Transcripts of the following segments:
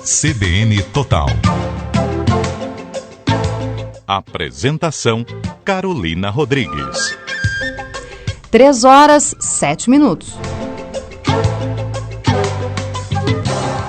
CBN Total. Apresentação: Carolina Rodrigues. 3h07.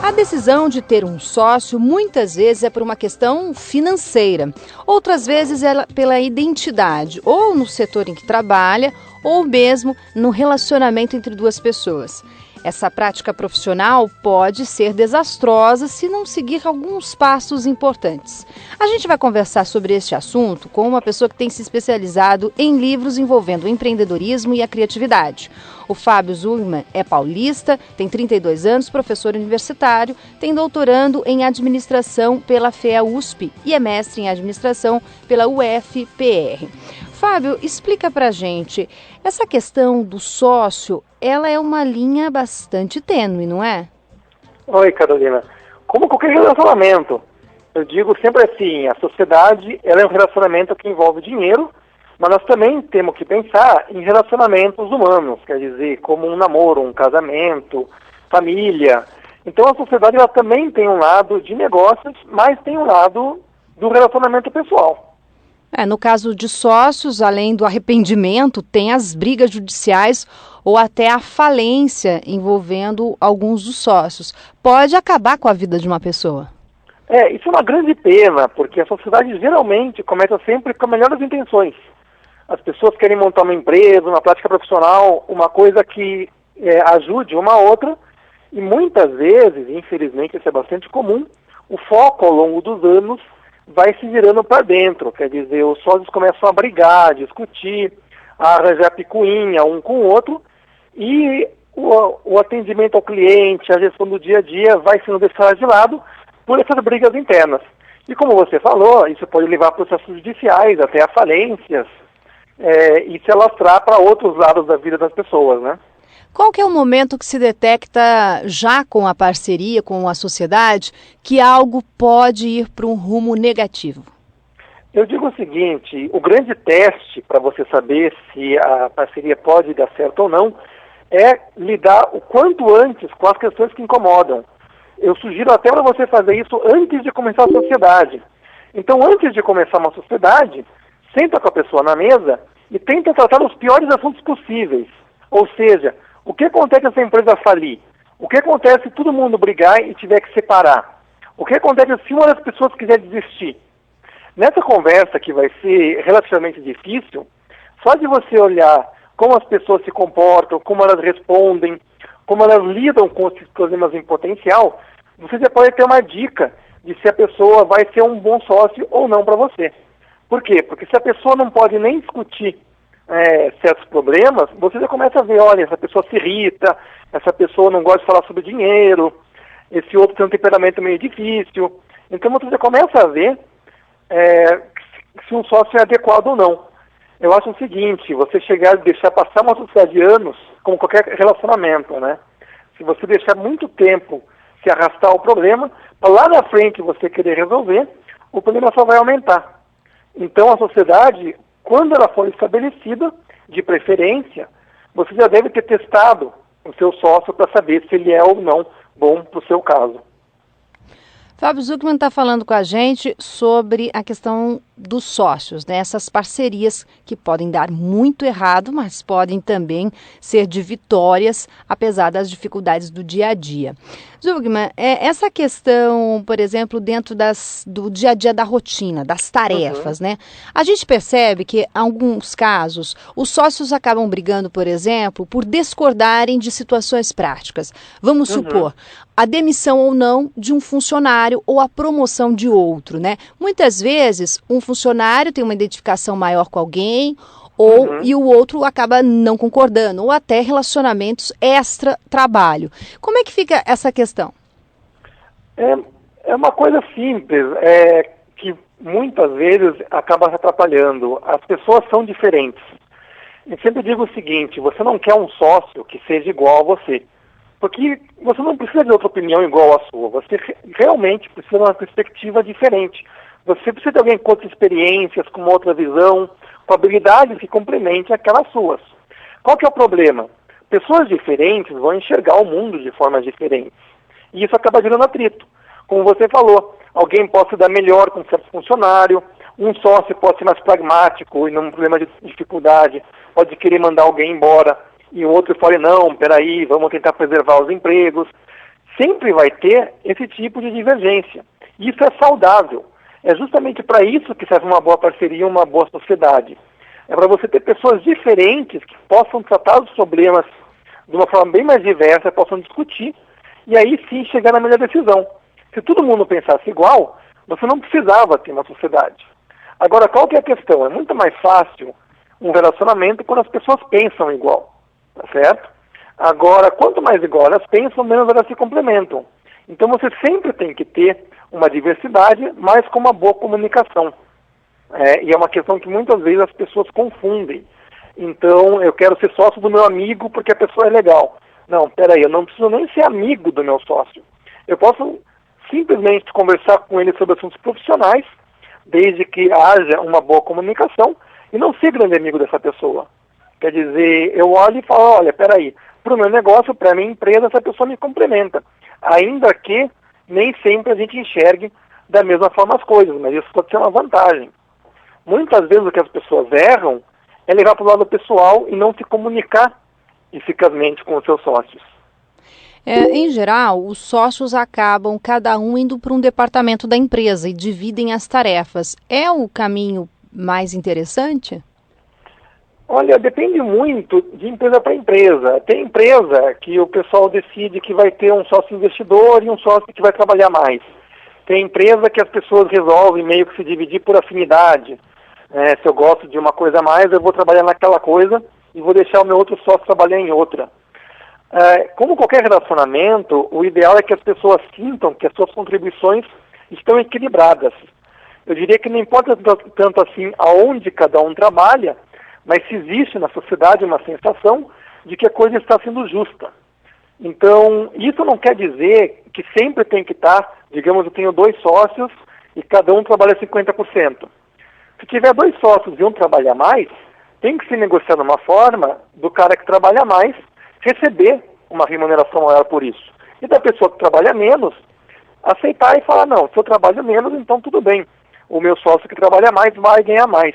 A decisão de ter um sócio muitas vezes é por uma questão financeira, outras vezes é pela identidade, ou no setor em que trabalha, ou mesmo no relacionamento entre duas pessoas. Essa prática profissional pode ser desastrosa se não seguir alguns passos importantes. A gente vai conversar sobre este assunto com uma pessoa que tem se especializado em livros envolvendo o empreendedorismo e a criatividade. O Fábio Zuckerman é paulista, tem 32 anos, professor universitário, tem doutorando em administração pela FEA-USP e é mestre em administração pela UFPR. Fábio, explica pra gente, essa questão do sócio, ela é uma linha bastante tênue, não é? Oi, Carolina. Como qualquer relacionamento, eu digo sempre assim, a sociedade ela é um relacionamento que envolve dinheiro, mas nós também temos que pensar em relacionamentos humanos, quer dizer, como um namoro, um casamento, família. Então a sociedade ela também tem um lado de negócios, mas tem um lado do relacionamento pessoal. No caso de sócios, além do arrependimento, tem as brigas judiciais ou até a falência envolvendo alguns dos sócios. Pode acabar com a vida de uma pessoa. Isso é uma grande pena, porque a sociedade geralmente começa sempre com as melhores intenções. As pessoas querem montar uma empresa, uma prática profissional, uma coisa que ajude uma a outra, e muitas vezes, infelizmente isso é bastante comum, o foco ao longo dos anos vai se virando para dentro, quer dizer, os sócios começam a brigar, a discutir, a arranjar picuinha um com o outro, e o atendimento ao cliente, a gestão do dia a dia vai sendo deixada de lado por essas brigas internas. E como você falou, isso pode levar a processos judiciais, até a falências, e se alastrar para outros lados da vida das pessoas, né? Qual que é o momento que se detecta, já com a parceria, com a sociedade, que algo pode ir para um rumo negativo? Eu digo o seguinte, o grande teste para você saber se a parceria pode dar certo ou não é lidar o quanto antes com as questões que incomodam. Eu sugiro até para você fazer isso antes de começar a sociedade. Então, antes de começar uma sociedade, senta com a pessoa na mesa e tenta tratar os piores assuntos possíveis. Ou seja, o que acontece se a empresa falir? O que acontece se todo mundo brigar e tiver que separar? O que acontece se uma das pessoas quiser desistir? Nessa conversa, que vai ser relativamente difícil, só de você olhar como as pessoas se comportam, como elas respondem, como elas lidam com esses problemas em potencial, você já pode ter uma dica de se a pessoa vai ser um bom sócio ou não para você. Por quê? Porque se a pessoa não pode nem discutir certos problemas, você já começa a ver, olha, essa pessoa se irrita, essa pessoa não gosta de falar sobre dinheiro, esse outro tem um temperamento meio difícil. Então você já começa a ver se um sócio é adequado ou não. Eu acho o seguinte, você chegar e deixar passar uma sociedade de anos, como qualquer relacionamento, né? Se você deixar muito tempo se arrastar o problema, para lá na frente você querer resolver, o problema só vai aumentar. Então a sociedade, quando ela for estabelecida, de preferência, você já deve ter testado o seu sócio para saber se ele é ou não bom para o seu caso. Fábio Zuckerman está falando com a gente sobre a questão dos sócios, né? Essas parcerias que podem dar muito errado, mas podem também ser de vitórias, apesar das dificuldades do dia a dia. Zuckerman, essa questão, por exemplo, dentro do dia a dia da rotina, das tarefas, né? A gente percebe que, em alguns casos, os sócios acabam brigando, por exemplo, por discordarem de situações práticas. Vamos supor, a demissão ou não de um funcionário ou a promoção de outro, né? Muitas vezes, um funcionário tem uma identificação maior com alguém, e o outro acaba não concordando, ou até relacionamentos extra-trabalho. Como é que fica essa questão? É uma coisa simples, que muitas vezes acaba se atrapalhando. As pessoas são diferentes. Eu sempre digo o seguinte, você não quer um sócio que seja igual a você. Porque você não precisa de outra opinião igual à sua. Você realmente precisa de uma perspectiva diferente. Você precisa de alguém com outras experiências, com uma outra visão, com habilidades que complementem aquelas suas. Qual que é o problema? Pessoas diferentes vão enxergar o mundo de formas diferentes. E isso acaba gerando atrito. como você falou, alguém pode se dar melhor com um certo funcionário, um sócio pode ser mais pragmático e num problema de dificuldade, pode querer mandar alguém embora, e o outro fala, não, peraí, vamos tentar preservar os empregos. Sempre vai ter esse tipo de divergência. Isso é saudável. É justamente para isso que serve uma boa parceria, uma boa sociedade. É para você ter pessoas diferentes que possam tratar os problemas de uma forma bem mais diversa, possam discutir, e aí sim chegar na melhor decisão. Se todo mundo pensasse igual, você não precisava ter uma sociedade. Agora, qual que é a questão? É muito mais fácil um relacionamento quando as pessoas pensam igual, tá certo? Agora, quanto mais igual elas pensam, menos elas se complementam. Então você sempre tem que ter uma diversidade, mas com uma boa comunicação. E é uma questão que muitas vezes as pessoas confundem. Então, eu quero ser sócio do meu amigo porque a pessoa é legal. Não, peraí, eu não preciso nem ser amigo do meu sócio. Eu posso simplesmente conversar com ele sobre assuntos profissionais, desde que haja uma boa comunicação, e não ser grande amigo dessa pessoa. Quer dizer, eu olho e falo, olha, peraí, para o meu negócio, para a minha empresa, essa pessoa me complementa. Ainda que nem sempre a gente enxergue da mesma forma as coisas, mas isso pode ser uma vantagem. Muitas vezes o que as pessoas erram é levar para o lado pessoal e não se comunicar eficazmente com os seus sócios. Em geral, os sócios acabam cada um indo para um departamento da empresa e dividem as tarefas. É o caminho mais interessante? Olha, depende muito de empresa para empresa. Tem empresa que o pessoal decide que vai ter um sócio investidor e um sócio que vai trabalhar mais. Tem empresa que as pessoas resolvem meio que se dividir por afinidade. Se eu gosto de uma coisa a mais, eu vou trabalhar naquela coisa e vou deixar o meu outro sócio trabalhar em outra. Como qualquer relacionamento, o ideal é que as pessoas sintam que as suas contribuições estão equilibradas. Eu diria que não importa tanto assim aonde cada um trabalha, mas se existe na sociedade uma sensação de que a coisa está sendo justa. Então, isso não quer dizer que sempre tem que estar, digamos, eu tenho 2 sócios e cada um trabalha 50%. Se tiver 2 sócios e um trabalha mais, tem que se negociar de uma forma do cara que trabalha mais receber uma remuneração maior por isso. E da pessoa que trabalha menos, aceitar e falar, não, se eu trabalho menos, então tudo bem. O meu sócio que trabalha mais vai ganhar mais.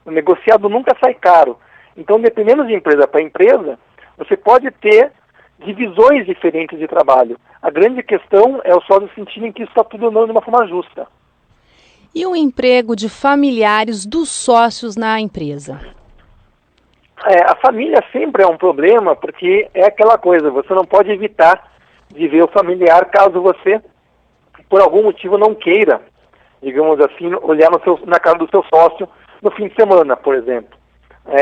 O negociado nunca sai caro. Então, dependendo de empresa para empresa, você pode ter divisões diferentes de trabalho. A grande questão é os sócios sentirem que isso está tudo andando de uma forma justa. E o emprego de familiares dos sócios na empresa? A família sempre é um problema, porque é aquela coisa, você não pode evitar de ver o familiar caso você, por algum motivo, não queira, digamos assim, olhar na cara do seu sócio no fim de semana, por exemplo.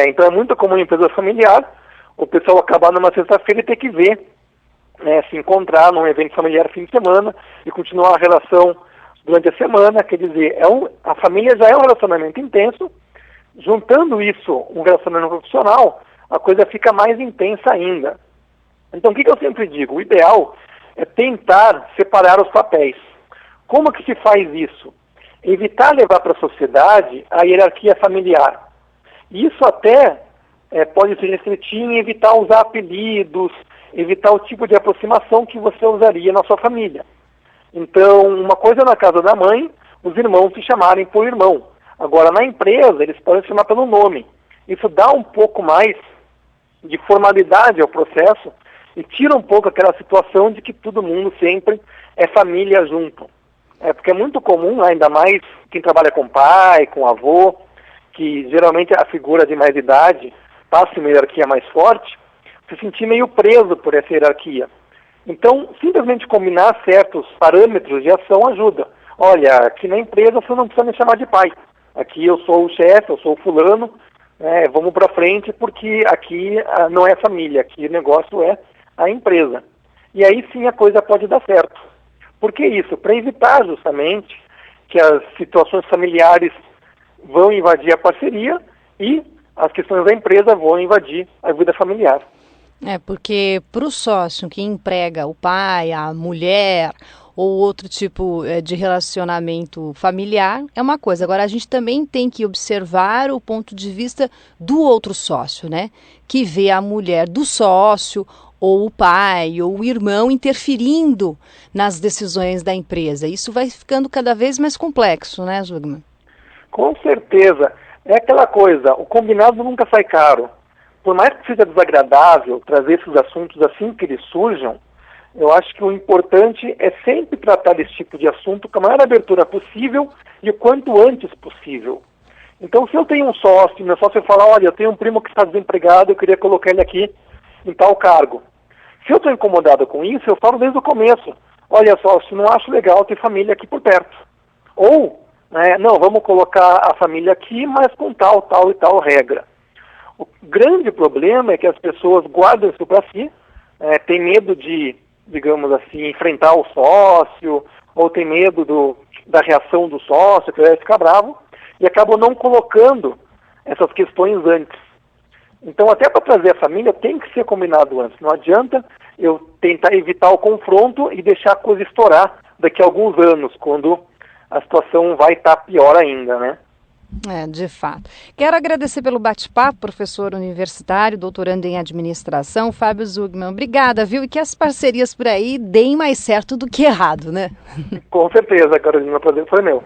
Então é muito comum em empresa familiar o pessoal acabar numa sexta-feira e ter que ver, se encontrar num evento familiar fim de semana e continuar a relação durante a semana. Quer dizer, a família já é um relacionamento intenso. Juntando isso, um relacionamento profissional, a coisa fica mais intensa ainda. Então, o que eu sempre digo? O ideal é tentar separar os papéis. Como que se faz isso? Evitar levar para a sociedade a hierarquia familiar. Isso até pode se refletir em evitar usar apelidos, evitar o tipo de aproximação que você usaria na sua família. Então, uma coisa na casa da mãe, os irmãos se chamarem por irmão. Agora, na empresa, eles podem se chamar pelo nome. Isso dá um pouco mais de formalidade ao processo e tira um pouco aquela situação de que todo mundo sempre é família junto. Porque é muito comum, ainda mais quem trabalha com pai, com avô, que geralmente a figura de mais idade passa uma hierarquia mais forte, se sentir meio preso por essa hierarquia. Então, simplesmente combinar certos parâmetros de ação ajuda. Olha, aqui na empresa você não precisa me chamar de pai. Aqui eu sou o chefe, eu sou o fulano, vamos para frente porque aqui não é família, aqui o negócio é a empresa. E aí sim a coisa pode dar certo. Por que isso? Para evitar justamente que as situações familiares vão invadir a parceria e as questões da empresa vão invadir a vida familiar. Porque para o sócio que emprega o pai, a mulher ou outro tipo de relacionamento familiar, é uma coisa. Agora, a gente também tem que observar o ponto de vista do outro sócio, né? Que vê a mulher do sócio ou o pai, ou o irmão interferindo nas decisões da empresa. Isso vai ficando cada vez mais complexo, né, Zugman? Com certeza. É aquela coisa, o combinado nunca sai caro. Por mais que seja desagradável trazer esses assuntos assim que eles surjam, eu acho que o importante é sempre tratar desse tipo de assunto com a maior abertura possível e o quanto antes possível. Então, se eu tenho um sócio, meu sócio fala, olha, eu tenho um primo que está desempregado, eu queria colocar ele aqui em tal cargo. Se eu estou incomodado com isso, eu falo desde o começo, olha, sócio, não acho legal ter família aqui por perto. Ou, não, vamos colocar a família aqui, mas com tal e tal regra. O grande problema é que as pessoas guardam isso para si, tem medo de, digamos assim, enfrentar o sócio, ou tem medo da reação do sócio, que vai ficar bravo, e acabam não colocando essas questões antes. Então, até para trazer a família, tem que ser combinado antes. Não adianta eu tentar evitar o confronto e deixar a coisa estourar daqui a alguns anos, quando a situação vai estar pior ainda, né? De fato. Quero agradecer pelo bate-papo, professor universitário, doutorando em administração, Fábio Zugman. Obrigada, viu? E que as parcerias por aí deem mais certo do que errado, né? Com certeza, Carolina, o prazer foi meu.